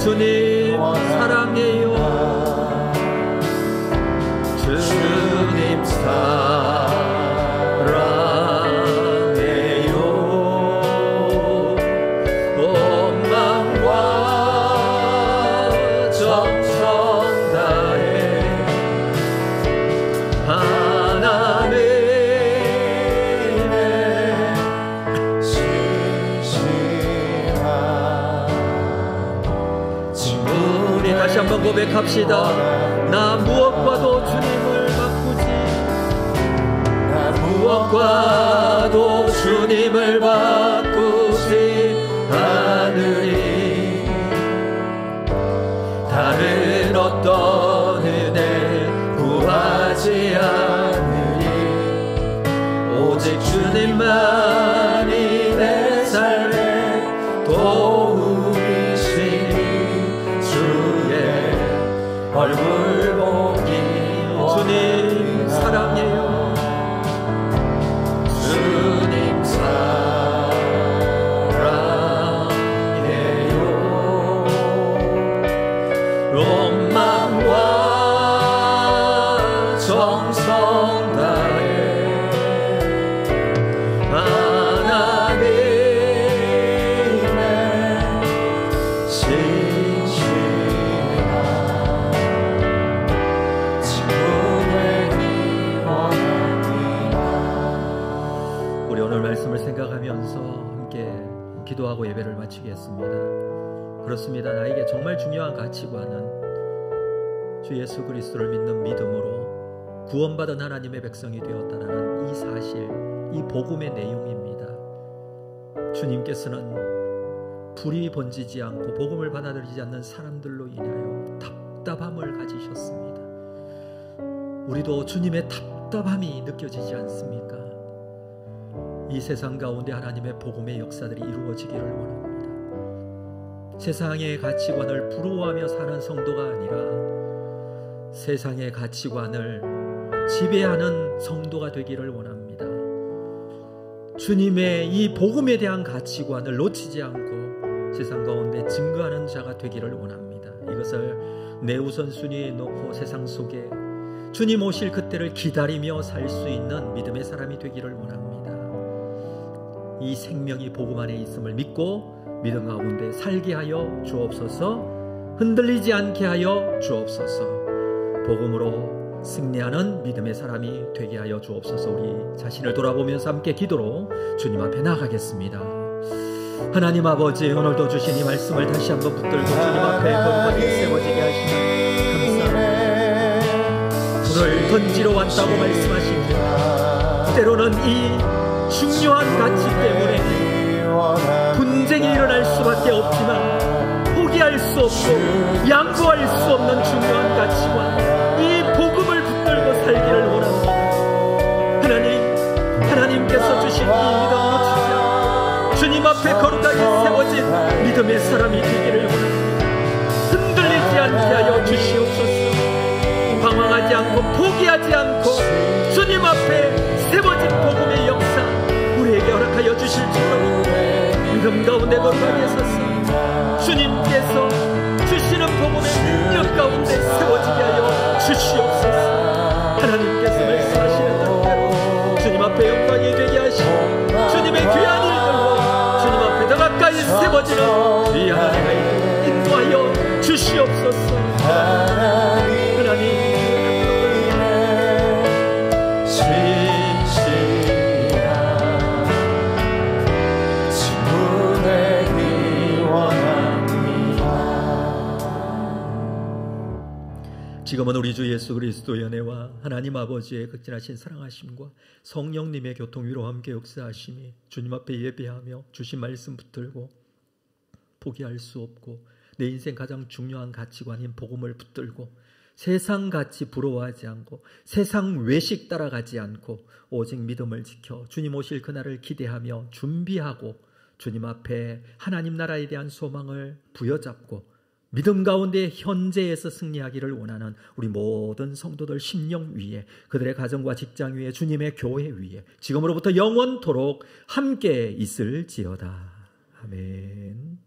주님 사랑해요. 주님 사랑해요. 온 마음과 정성 다해 하나님의 우리 다시 한번 고백합시다. 나 무엇과도 주님을 바꾸지, 나 무엇과도 주님을 바꾸지 않으리. 다른 어떤 은혜 구하지 않으리. 오직 주님만이 내 삶의 도움이시니 주의 얼굴 보기 주님 사랑해요. 주님 사랑해요. 온 마음과 정성 다해 하나님의 신실한 친구되기 원합니다. 우리 오늘 말씀을 생각하면서 함께 기도하고 예배를 마치겠습니다. 그렇습니다. 나에게 정말 중요한 가치관은 주 예수 그리스도를 믿는 믿음으로 구원받은 하나님의 백성이 되었다라는 이 사실, 이 복음의 내용입니다. 주님께서는 불이 번지지 않고 복음을 받아들이지 않는 사람들로 인하여 답답함을 가지셨습니다. 우리도 주님의 답답함이 느껴지지 않습니까? 이 세상 가운데 하나님의 복음의 역사들이 이루어지기를 원합니다. 세상의 가치관을 부러워하며 사는 성도가 아니라 세상의 가치관을 지배하는 성도가 되기를 원합니다. 주님의 이 복음에 대한 가치관을 놓치지 않고 세상 가운데 증거하는 자가 되기를 원합니다. 이것을 내 우선순위에 놓고 세상 속에 주님 오실 그때를 기다리며 살 수 있는 믿음의 사람이 되기를 원합니다. 이 생명이 복음 안에 있음을 믿고 믿음 가운데 살게 하여 주옵소서. 흔들리지 않게 하여 주옵소서. 복음으로 승리하는 믿음의 사람이 되게 하여 주옵소서. 우리 자신을 돌아보면서 함께 기도로 주님 앞에 나아가겠습니다. 하나님 아버지, 오늘도 주신 이 말씀을 다시 한번 붙들고 주님 앞에 거룩하게 세워지게 하시면 감사합니다. 불을 던지러 왔다고 말씀하십니다. 때로는 이 중요한 가치 때문에 분쟁이 일어날 수밖에 없지만 포기할 수 없고 양보할 수 없는 중요한 가치관, 이 복음을 붙들고 살기를 원합니다. 하나님께서 주신 이 믿음 놓치지 않고 주님 앞에 거룩하게 세워진 믿음의 사람이 되기를 원합니다. 흔들리지 않게 하여 주시옵소서. 방황하지 않고 포기하지 않고 주님 앞에 세워진 복음의 역사 우리에게 허락하여 주실지어다. 믿음 가운데 거룩하게 서서 주님께서 주시는 복음의 능력 가운데 세워지게 하여 주시옵소서. 하나님께서 말씀하시는 대로 주님 앞에 영광이 되게 하시고 주님의 귀한 일들로 주님 앞에 더 가까이 세워지는 이 하나님의 인도하여 주시옵소서. 하나님 지금은 우리 주 예수 그리스도의 은혜와 하나님 아버지의 극진하신 사랑하심과 성령님의 교통 위로 함께 역사하심이 주님 앞에 예배하며 주신 말씀 붙들고 포기할 수 없고 내 인생 가장 중요한 가치관인 복음을 붙들고 세상 가치 부러워하지 않고 세상 외식 따라가지 않고 오직 믿음을 지켜 주님 오실 그날을 기대하며 준비하고 주님 앞에 하나님 나라에 대한 소망을 부여잡고 믿음 가운데 현재에서 승리하기를 원하는 우리 모든 성도들 심령 위에, 그들의 가정과 직장 위에, 주님의 교회 위에 지금으로부터 영원토록 함께 있을지어다. 아멘.